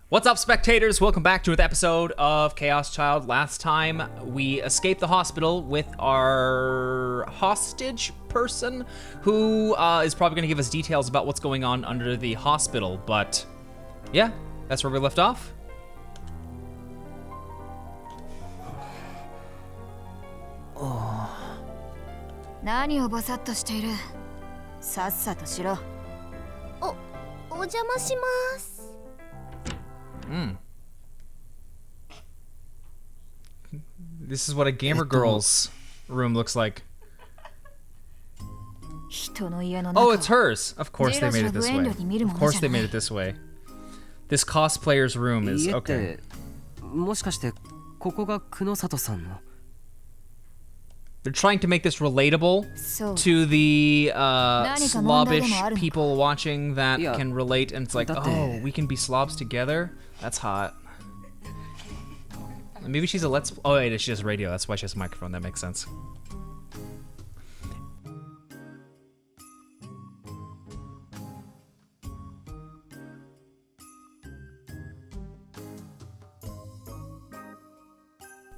What's up, spectators? Welcome back to another episode of Chaos Child. Last time, we escaped the hospital with our hostage person who is probably going to give us details about what's going on under the hospital. But yeah, that's where we left off. Oh. 何をぼさっとしている。さっさとしろ。お邪魔します。This is what a gamer girl's room looks like. Oh, it's hers. Of course they made it this way. Of course they made it this way. This cosplayer's room is okay. もしかしてここが久野里さんの They're trying to make this relatable to the slobbish people watching that can relate, and it's like, oh, we can be slobs together? That's hot. Maybe she's a oh wait, she has radio, that's why she has a microphone, that makes sense.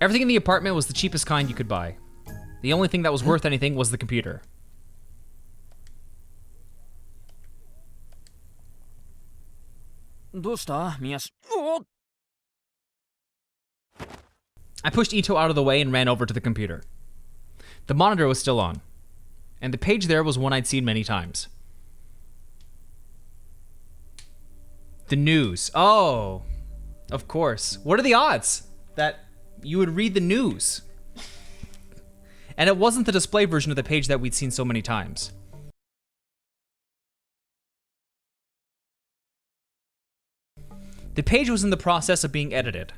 Everything in the apartment was the cheapest kind you could buy. The only thing that was worth anything was the computer. I pushed Ito out of the way and ran over to the computer. The monitor was still on, and the page there was one I'd seen many times. The news. Oh, of course. What are the odds that you would read the news? And it wasn't the display version of the page that we'd seen so many times. The page was in the process of being edited.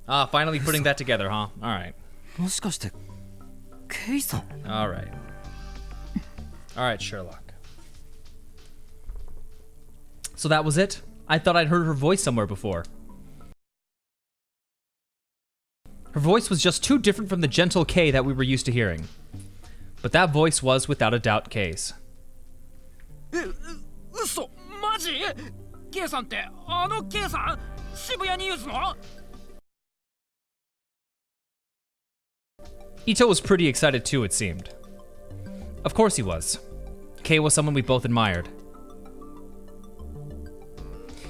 Ah, finally putting that together, huh? Alright. Alright. Alright, Sherlock. So that was it? I thought I'd heard her voice somewhere before. Her voice was just too different from the gentle K that we were used to hearing. But that voice was, without a doubt, K's. Ito was pretty excited too, it seemed. Of course he was. K was someone we both admired.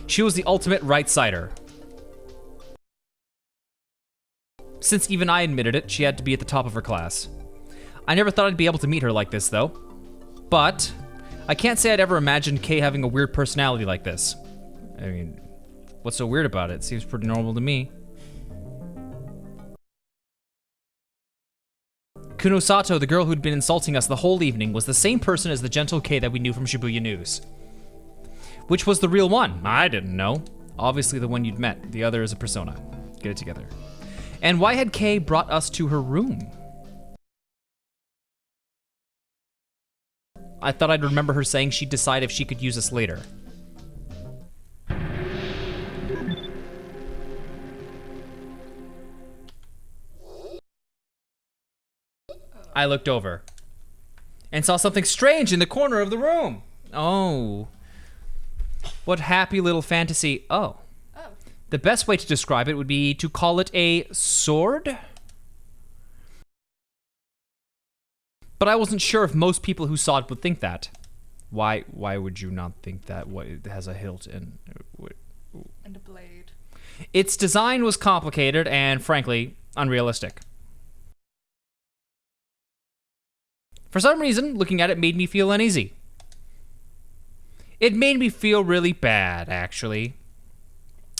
She was the ultimate right-sider. Since even I admitted it, she had to be at the top of her class. I never thought I'd be able to meet her like this, though. But I can't say I'd ever imagined Kay having a weird personality like this. I mean, what's so weird about it? Seems pretty normal to me. Kunosato, the girl who'd been insulting us the whole evening, was the same person as the gentle Kay that we knew from Shibuya News. Which was the real one? I didn't know. Obviously the one you'd met. The other is a persona. Get it together. And why had Kay brought us to her room? I thought I'd remember her saying she'd decide if she could use us later. I looked over and saw something strange in the corner of the room. Oh. What happy little fantasy. Oh. The best way to describe it would be to call it a sword? But I wasn't sure if most people who saw it would think that. Why would you not think that? What, it has a hilt and a blade. Its design was complicated and, frankly, unrealistic. For some reason, looking at it made me feel uneasy. It made me feel really bad, actually.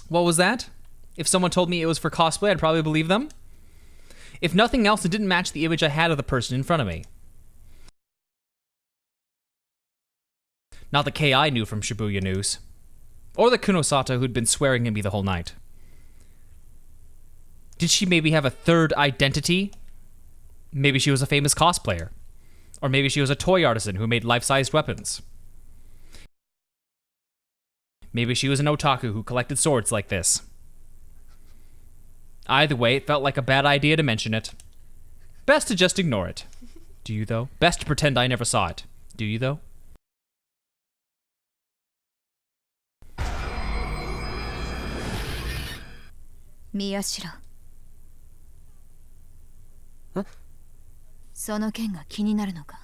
What was that? If someone told me it was for cosplay, I'd probably believe them. If nothing else, it didn't match the image I had of the person in front of me. Not the K I knew from Shibuya News. Or the Kunosato who'd been swearing at me the whole night. Did she maybe have a third identity? Maybe she was a famous cosplayer. Or maybe she was a toy artisan who made life-sized weapons. Maybe she was an otaku who collected swords like this. Either way, it felt like a bad idea to mention it. Best to just ignore it. Do you, though? Best to pretend I never saw it. Do you, though? 宮代。え？その件が気になるのか。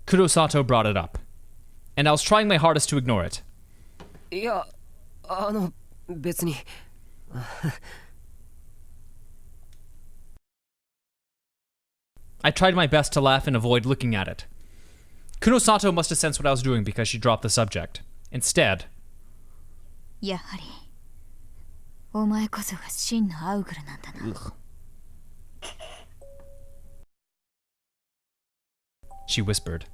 Kurosato brought it up, and I was trying my hardest to ignore it. いや、別に。I tried my best to laugh and avoid looking at it. Kurosato must have sensed what I was doing because she dropped the subject. Instead, やはりお前こそが真のアウグルなんだな。she whispered.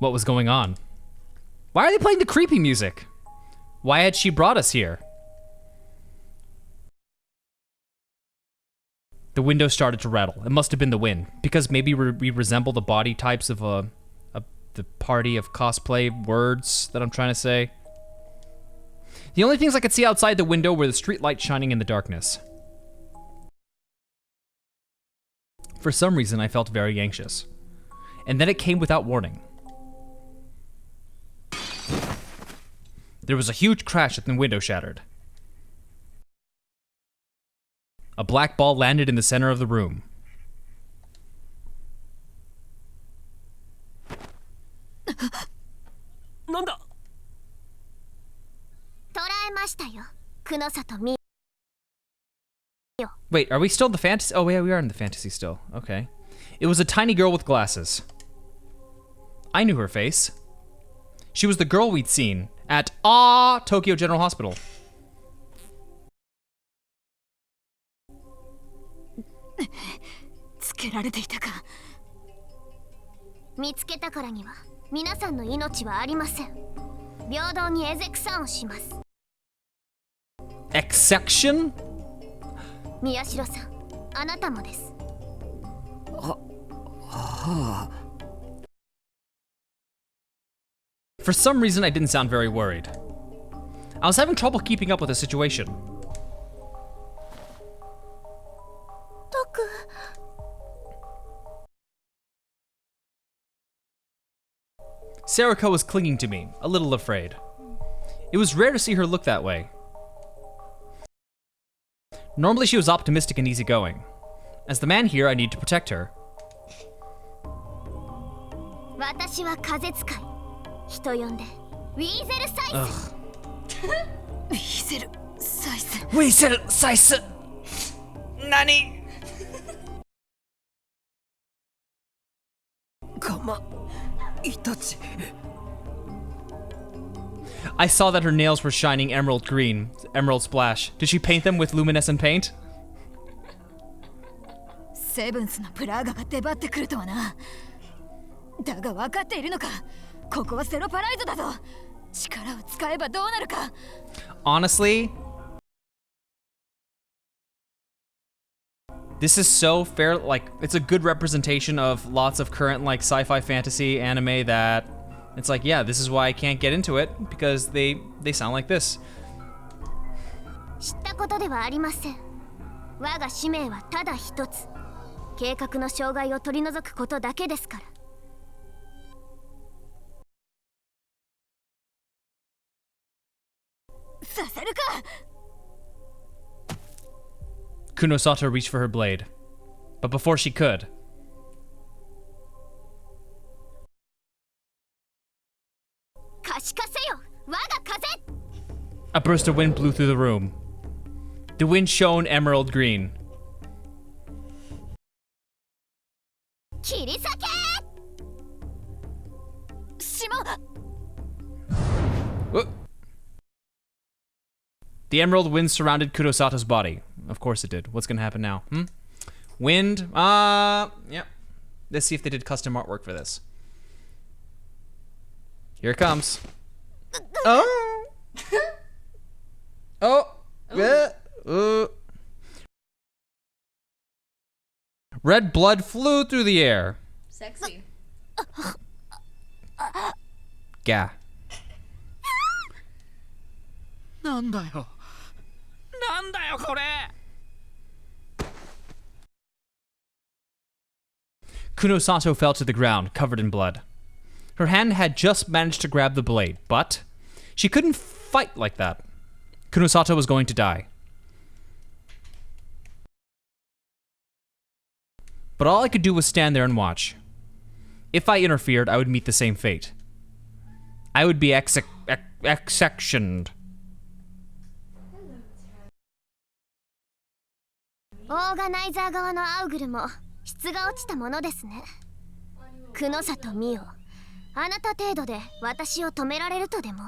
What was going on? Why are they playing the creepy music? Why had she brought us here? The window started to rattle. It must have been the wind, because maybe we resemble the body types of the party of cosplay words that I'm trying to say. The only things I could see outside the window were the street lights shining in the darkness. For some reason, I felt very anxious. And then it came without warning. There was a huge crash and the window shattered. A black ball landed in the center of the room. Wait, are we still in the fantasy? Oh, yeah, we are in the fantasy still. Okay. It was a tiny girl with glasses. I knew her face. She was the girl we'd seen at Tokyo General Hospital. つけられていたか。見つけたからには皆さんの命はありません。平等にエゼクサンをします。Execution? 宮代さん、あなたもです。For some reason, I didn't sound very worried. I was having trouble keeping up with the situation. トク。Sariko was clinging to me, a little afraid. It was rare to see her look that way. Normally she was optimistic and easygoing. As the man here, I need to protect her. 私は風使い。人呼んでウィーゼルサイス。ウィーゼルサイス。ウィーゼルサイス。何？かまいたち。I saw that her nails were shining emerald green, emerald splash. Did she paint them with luminescent paint? セブンスのプラーガが出張ってくるとはな。だが分かっているのか。ここはセロパライドだぞ。力を使えばどうなるか。Honestly, this is so fair. Like, it's a good representation of lots of current like sci-fi fantasy anime that it's like, yeah, this is why I can't get into it because they sound like this. 知ったことではありません。我が使命はただ一つ。計画の障害を取り除くことだけですから。させるか。 Kunosato reached for her blade, but before she could, 可視化せよ、我が風。 a burst of wind blew through the room. The wind shone emerald green. 切り裂け。島。 The emerald wind surrounded Kurosato's body. Of course it did. What's gonna happen now? Wind? Yep. Let's see if they did custom artwork for this. Here it comes. Oh! Oh! Red blood flew through the air. Sexy. Gah. なんだよ。なんだよこれ。Kunosato fell to the ground, covered in blood. Her hand had just managed to grab the blade, but She couldn't fight like that. Kunosato was going to die. But all I could do was stand there and watch. If I interfered, I would meet the same fate. I would be exectioned. オーガナイザー側のアウグルも質が落ちたものですね。久野里美代、あなた程度で私を止められるとでも？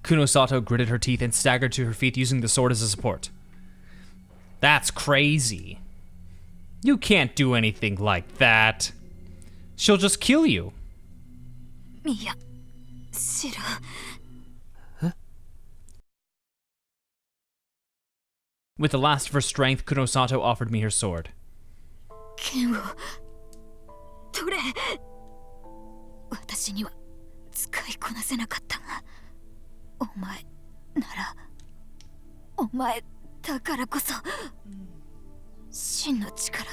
Kunosato gritted her teeth and staggered to her feet using the sword as a support. That's crazy. You can't do anything like that. She'll just kill you. With the last of her strength, Kunosato offered me her sword. 剣を取れ。私には使いこなせなかったが、お前なら、お前だからこそ真の力を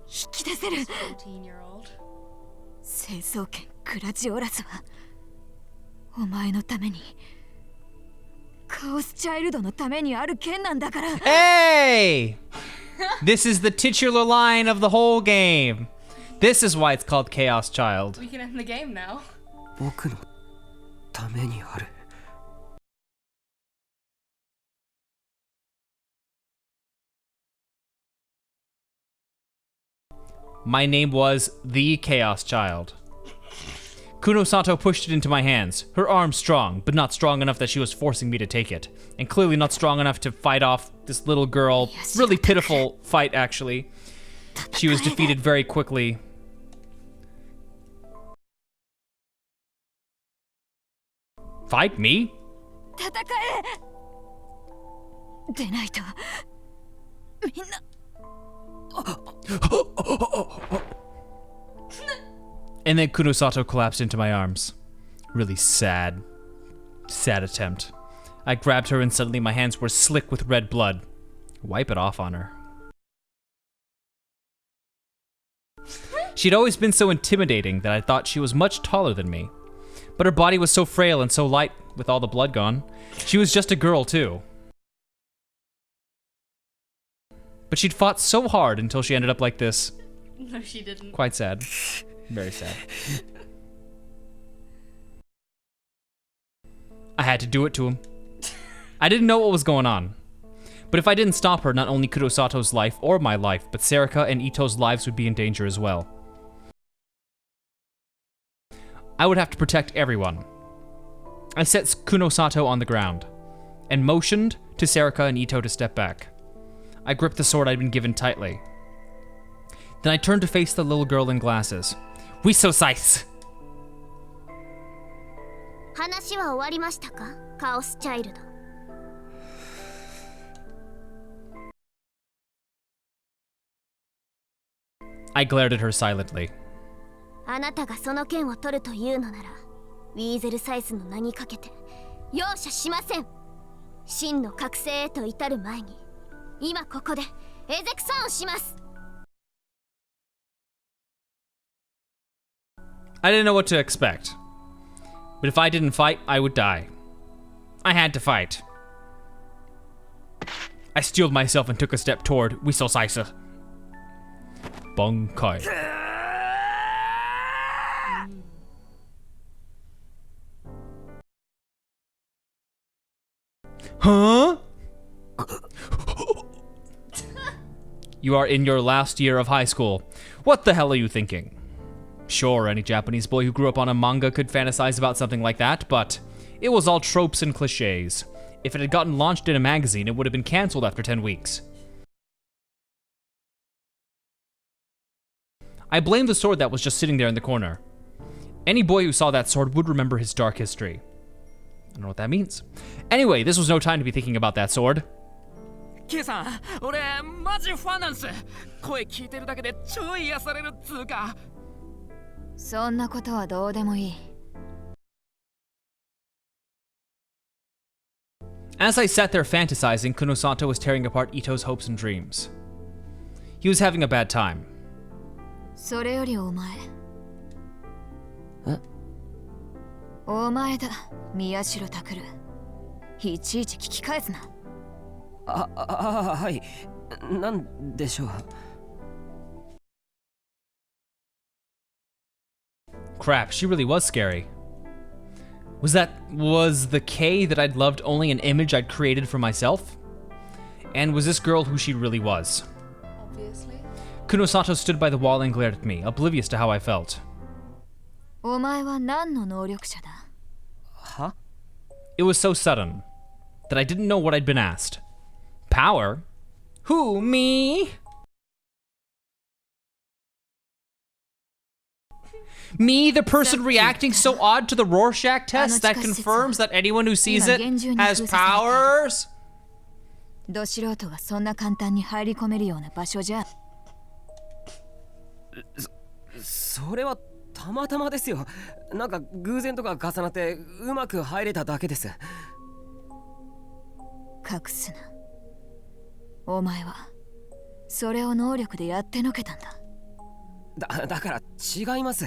引き出せる。成層圏グラジオラスはお前のために、カオスチャイルドのためにある剣なんだから。Hey! This is the titular line of the whole game. This is why it's called Chaos Child. We can end the game now. 僕のためにある。 My name was the Chaos Child. Kunosato pushed it into my hands, her arm strong, but not strong enough that she was forcing me to take it, and clearly not strong enough to fight off this little girl. Really pitiful fight, actually. She was defeated very quickly. Fight me? 戦え。でないとみんな。 And then Kunosato collapsed into my arms. Really sad. Sad attempt. I grabbed her and suddenly my hands were slick with red blood. Wipe it off on her. She'd always been so intimidating that I thought she was much taller than me. But her body was so frail and so light with all the blood gone. She was just a girl too. But she'd fought so hard until she ended up like this. No, she didn't. Quite sad. Very sad. I had to do it to him. I didn't know what was going on. But if I didn't stop her, not only Kurosato's life or my life, but Serika and Ito's lives would be in danger as well. I would have to protect everyone. I set Kunosato on the ground and motioned to Serika and Ito to step back. I gripped the sword I'd been given tightly. Then I turned to face the little girl in glasses. We so size. 話は終わりましたか、カオスチャイルド。I glared at her silently. あなたがその剣を取るというのなら、ウィーゼルサイズの名にかけて容赦しません。真の覚醒へと至る前に、今ここでエゼクサンをします。 I didn't know what to expect. But if I didn't fight, I would die. I had to fight. I steeled myself and took a step toward Wisosaisa. Bunkai. Huh? You are in your last year of high school. What the hell are you thinking? Sure, any Japanese boy who grew up on a manga could fantasize about something like that, but it was all tropes and cliches. If it had gotten launched in a magazine, it would have been cancelled after 10 weeks. I blamed the sword that was just sitting there in the corner. Any boy who saw that sword would remember his dark history. I don't know what that means. Anyway, this was no time to be thinking about that sword. ケイさん、俺マジファンなんす。声聞いてるだけで超癒されるっつうか。そんなことはどうでもいい。As I sat there fantasizing, Kunosato was tearing apart Ito's hopes and dreams. He was having a bad time. それよりお前。え？お前だ、宮代拓。いちいち聞き返すな。はい。なんでしょう。Crap, she really was scary. Was the K that I'd loved only an image I'd created for myself? And was this girl who she really was? Obviously. Kunosato stood by the wall and glared at me, oblivious to how I felt. お前は何の能力者だ？は？ It was so sudden that I didn't know what I'd been asked. Power? Who, me? Me, the person reacting so odd to the Rorschach test that confirms that anyone who sees it has powers? ど素人がそんな簡単に入り込めるような場所じゃ。それはたまたまですよ。なんか偶然とか重なってうまく入れただけです。隠すな。お前はそれを能力でやってのけたんだ。だから違います。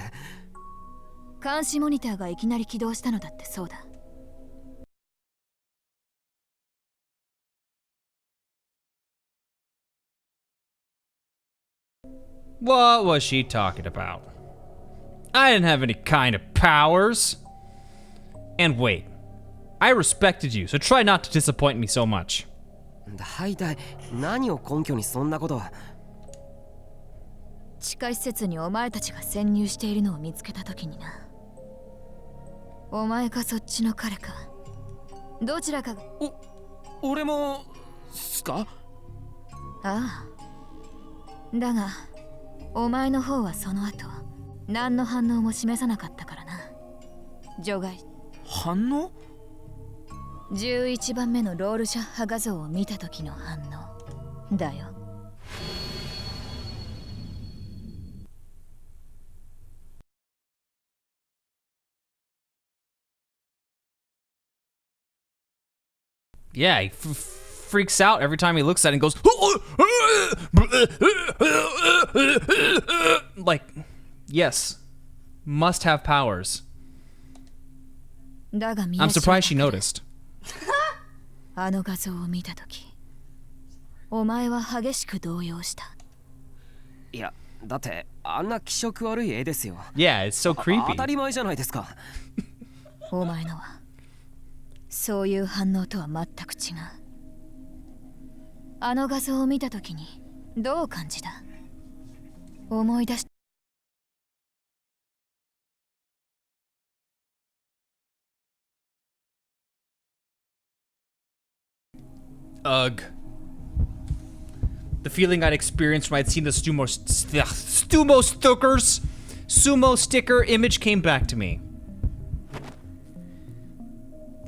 監視モニターがいきなり起動したのだってそうだ。What was she talking about? I didn't have any kind of powers. And wait, I respected you, so try not to disappoint me so much. 大体何を根拠にそんなことは。地下施設にお前たちが潜入しているのを見つけたときにな。お前かそっちの彼か、どちらかが。俺もすか？ああ。だがお前の方はその後何の反応も示さなかったからな。除外。反応？11番目のロールシャッハ画像を見た時の反応だよ。Yeah, he freaks out every time he looks at it and goes like, yes, must have powers. だが I'm surprised she noticed. あの画像を見た時、お前は激しく動揺した。いや、だってあんな気色悪い絵ですよ。Yeah, it's so creepy. 当たり前じゃないですか。お前のはそういう反応とは全く違う。あの画像を見た時にどう感じた？思い出し。Ugh. The feeling I'd experienced when I'd seen the sumo sticker image came back to me.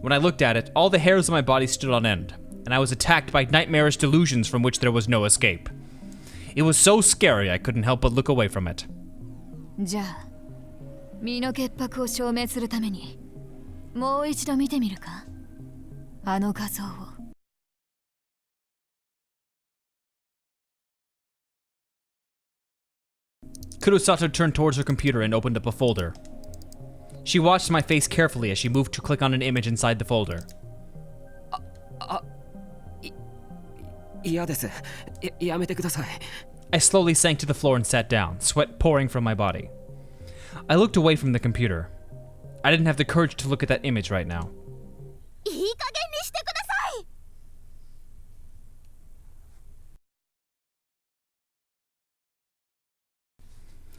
When I looked at it, all the hairs on my body stood on end, and I was attacked by nightmarish delusions from which there was no escape. It was so scary I couldn't help but look away from it. じゃあ、身の潔白を証明するためにもう一度見てみるか？あの画像を。Kurosato turned towards her computer and opened up a folder. She watched my face carefully as she moved to click on an image inside the folder. 嫌です。やめてください。I slowly sank to the floor and sat down, sweat pouring from my body. I looked away from the computer. I didn't have the courage to look at that image right now. いい加減にしてください。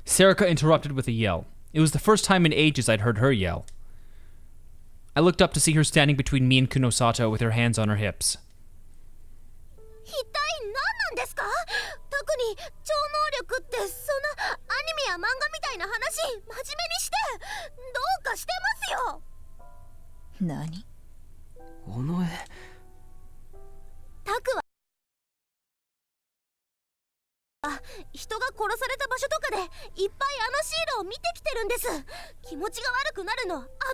Sarika interrupted with a yell. It was the first time in ages I'd heard her yell. I looked up to see her standing between me and Kunosato with her hands on her hips. 一体何なんですか？特に超能力ってそんなアニメや漫画みたいな話真面目にしてどうかしてますよ。何？尾上。タクは人が殺された場所とかでいっぱいあのシールを見てきてるんです。気持ちが悪くなるの当たり前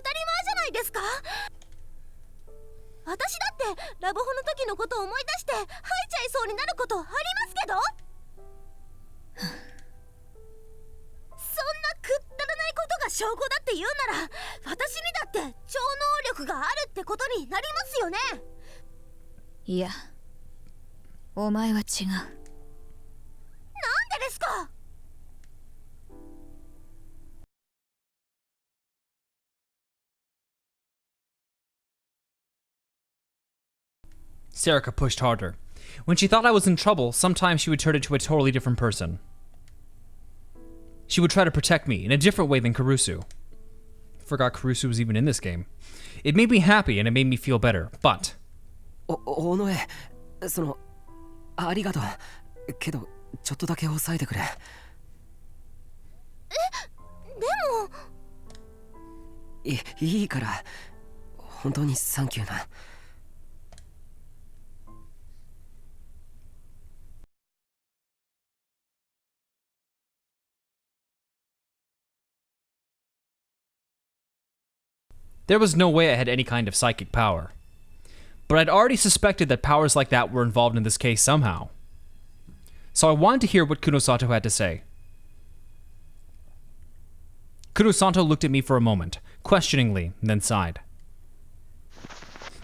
じゃないですか。私だってラブホの時のことを思い出して吐いちゃいそうになることありますけど。証拠だって言うなら私にだって超能力があるってことになりますよね。いや、お前は違う。なんでですか。Serica pushed harder. When she thought I was in trouble, sometimes she would turn into a totally different person. She would try to protect me in a different way than Kurusu. Forgot Kurusu was even in this game. It made me happy and it made me feel better, but... おのえ、ありがとう。けど、ちょっとだけ抑えてくれ。でもいいから、本当にサンキューな。There was no way I had any kind of psychic power. But I'd already suspected that powers like that were involved in this case somehow. So I wanted to hear what Kunosato had to say. Kunosato looked at me for a moment, questioningly, and then sighed.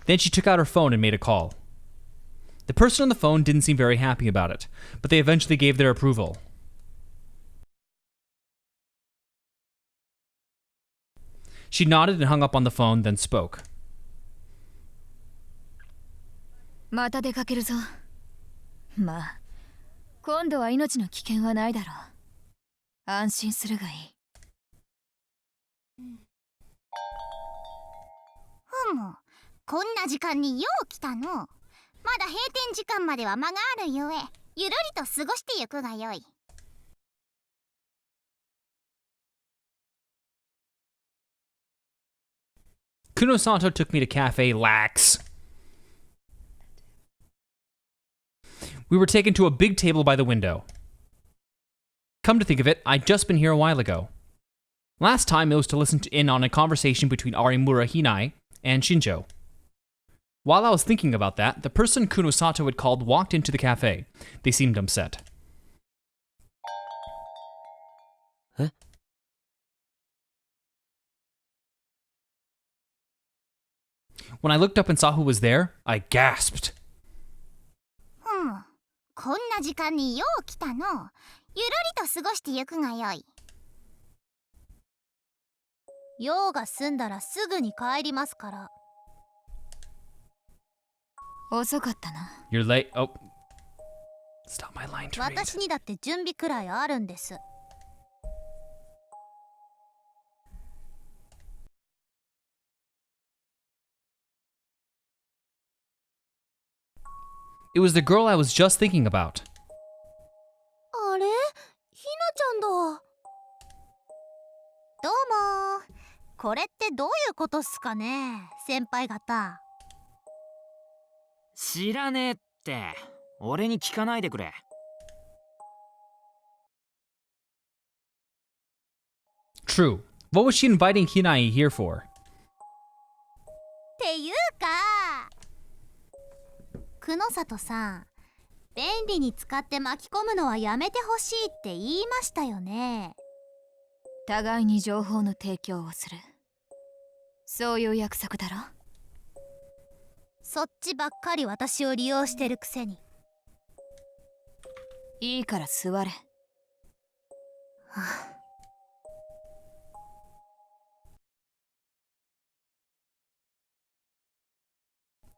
Then she took out her phone and made a call. The person on the phone didn't seem very happy about it, but they eventually gave their approval. She nodded and hung up on the phone, then spoke. また出かけるぞ。まあ、今度は命の危険はないだろう。安心するがいい。こんな時間によう来たの。まだ閉店時間までは間があるゆえ、ゆるりと過ごしてゆくがよい。Kunosato took me to Cafe Lax. We were taken to a big table by the window. Come to think of it, I'd just been here a while ago. Last time it was to listen in on a conversation between Arimura Hinai and Shinjo. While I was thinking about that, the person Kunosato had called walked into the cafe. They seemed upset. Huh? When I looked up and saw who was there, I gasped. こんな時間によう来たの。ゆるりと過ごしてゆくがよい。用が済んだらすぐに帰りますから。遅かったな。You're late. Oh. It's not my line to read. 私にだって準備くらいあるんです。It was the girl I was just thinking about. あれ、ひなちゃんだ。どうも。これってどういうことっすかね、先輩方。知らねえって。俺に聞かないでくれ。True. What was she inviting Hinai here for? っていうか、久野里さん、便利に使って巻き込むのはやめてほしいって言いましたよね。互いに情報の提供をする。そういう約束だろ。そっちばっかり私を利用してるくせに。いいから座れ。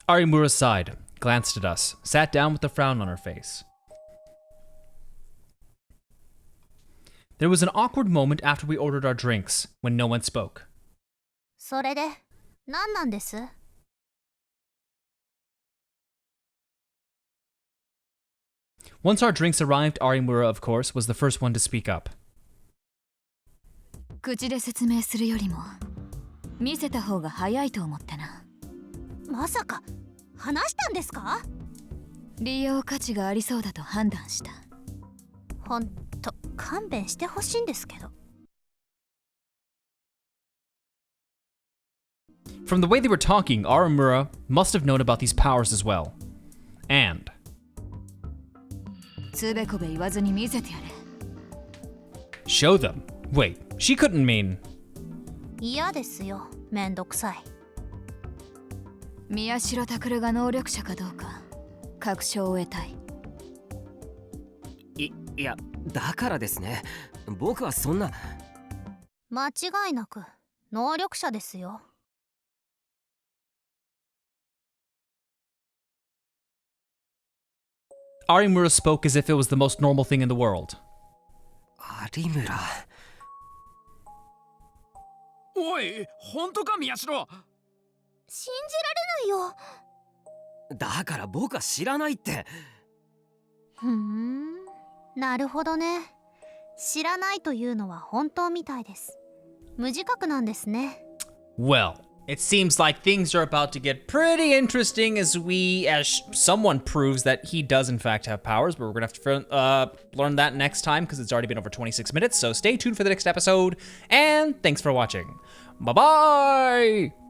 Arimura sighed, glanced at us, sat down with a frown on her face. There was an awkward moment after we ordered our drinks, when no one spoke. それで、何なんです？ Once our drinks arrived, Arimura, of course, was the first one to speak up. 口で説明するよりも、見せた方が早いと思ってな。まさか、話したんですか？利用価値がありそうだと判断した。ほんと、勘弁してほしいんですけど。From the way they were talking, Arimura must have known about these powers as well. And... つべこべ言わずに見せてやれ。 show them. Wait, she couldn't mean... 嫌ですよ、めんどくさい。宮代拓が能力者かどうか確証を得たい。いや、だからですね。僕はそんな。間違いなく能力者ですよ。Arimura spoke as if it was the most normal thing in the world. 有村。おい、本当か宮代。信じられないよ。だから僕は知らないって。なるほどね。知らないというのは本当みたいです。無自覚なんですね。Well, it seems like things are about to get pretty interesting as someone proves that he does in fact have powers, but we're gonna have to learn that next time because it's already been over 26 minutes, so stay tuned for the next episode, and thanks for watching. Bye-bye!